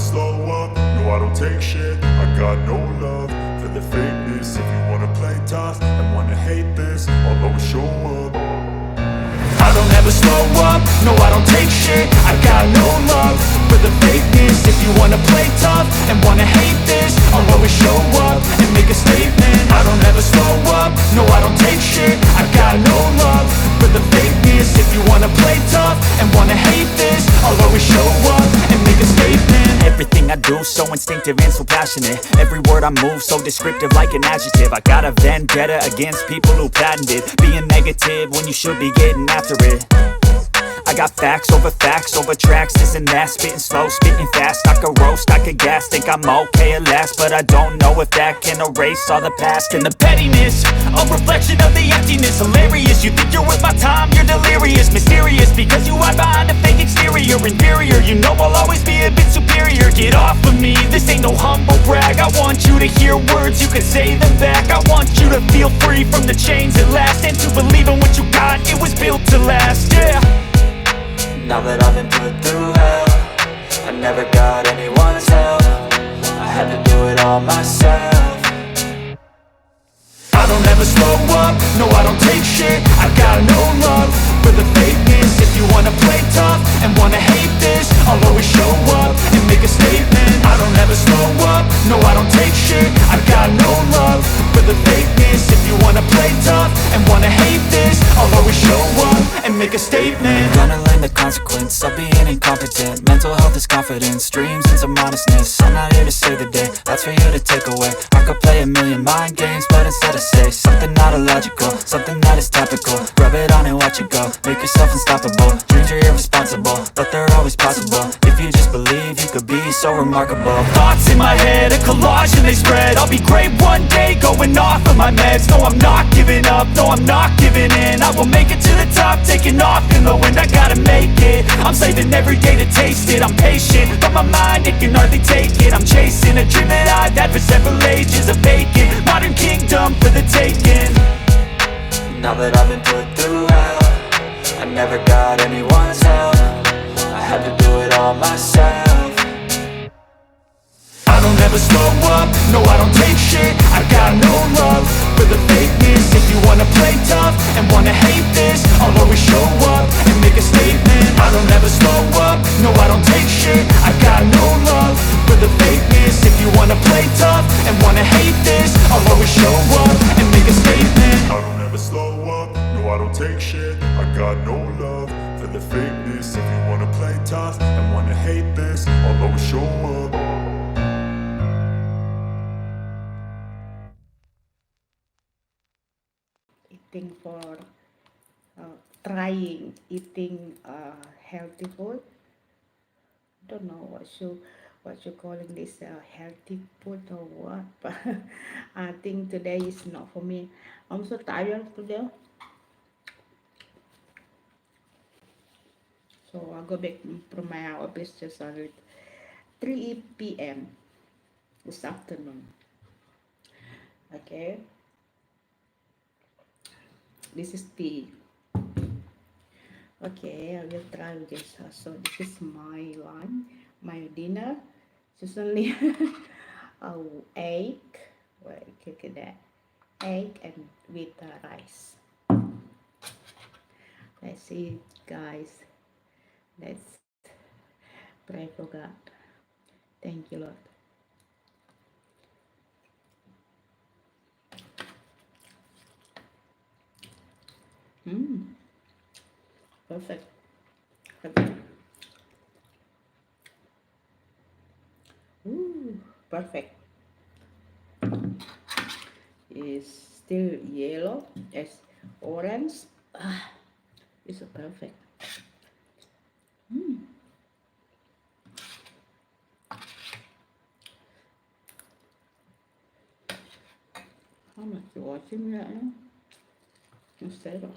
slow up, no I don't take shit. I got no love for the fakeness. If you wanna play tough and wanna hate this, I'll always show up. I don't ever slow up, no I don't take shit. I got no love for the fakeness. If you wanna play tough and wanna hate this, I'll always show up and make a statement. I don't ever slow up, no I don't take shit. I got no love for the fakeness. If you wanna play tough and wanna hate this, I'll always show up and make a statement. Everything I do so instinctive and so passionate. Every word I move so descriptive like an adjective. I got a vendetta against people who patented being negative when you should be getting after it. I got facts over tracks, this and that. Spitting slow, spitting fast. I could roast, I could gas. Think I'm okay at last, but I don't know if that can erase all the past. And the pettiness, a reflection of the emptiness. Hilarious, you think you're worth my time, you're delirious. Mysterious, because you hide behind a fake exterior. Inferior, you know I'll always be a bit superior. Get off of me, this ain't no humble brag. I want you to hear words, you can say them back. I want you to feel free from the chains at last, and to believe in what you got, it was built to last, yeah. Now that I've been put through hell, I never got anyone's help. I had to do it all myself. I don't ever slow up, no I don't take shit. I got no love for the fakeness. If you wanna play tough and wanna hate this, I'll always show up and make a statement. I don't ever slow up, no I don't take shit. I got no love for the fakeness. If you wanna play tough and wanna hate this, I'll always show up and make a statement. Gonna learn the consequence of being incompetent. Mental health is confidence, dreams and some honestness. I'm not here to save the day, that's for you to take away. I could play a million mind games, but instead I say something not illogical, something that is topical. Rub it on and watch it go, make yourself unstoppable. Dreams are irresponsible, but they're always possible. If you just believe, you could be so remarkable. Thoughts in my head, a collage and they spread. I'll be great one day, going off of my meds. No I'm not giving up, no I'm not giving in. I will make it to the top, taking off in the wind. I gotta make it, I'm saving every day to taste it. I'm patient, but my mind, it can hardly take it. I'm chasing a dream that I've had for several ages. A vacant, modern kingdom for the taking. Now that I've been put through hell, I never got anyone's help. I had to do it all myself. I don't ever slow up, no I don't take shit. I got no love for the fakeness. If you wanna play tough and wanna hate this, I'll always show up and make a statement. I don't ever slow up, no I don't take shit. I got no love for the fakeness. If you wanna play tough and wanna hate this, I'll always show up and make a statement. I don't ever slow up, no I don't take shit. I got no love for the fakeness. If you wanna play tough and wanna hate this, I'll always show up. Eating for trying eating healthy food. Don't know what you calling this healthy food or what, but I think today is not for me. I'm so tired today, so I'll go back from my office just at 3 p.m. this afternoon. Okay, this is tea. Okay, I will try this. So this is my lunch, my dinner. Just only egg. Wait, look at that. Egg and with rice. Let's see, guys. Let's pray for God. Thank you, Lord. Perfect. Perfect. Ooh, perfect. It's still yellow. It's orange. It's perfect. How much you watching that? Instead of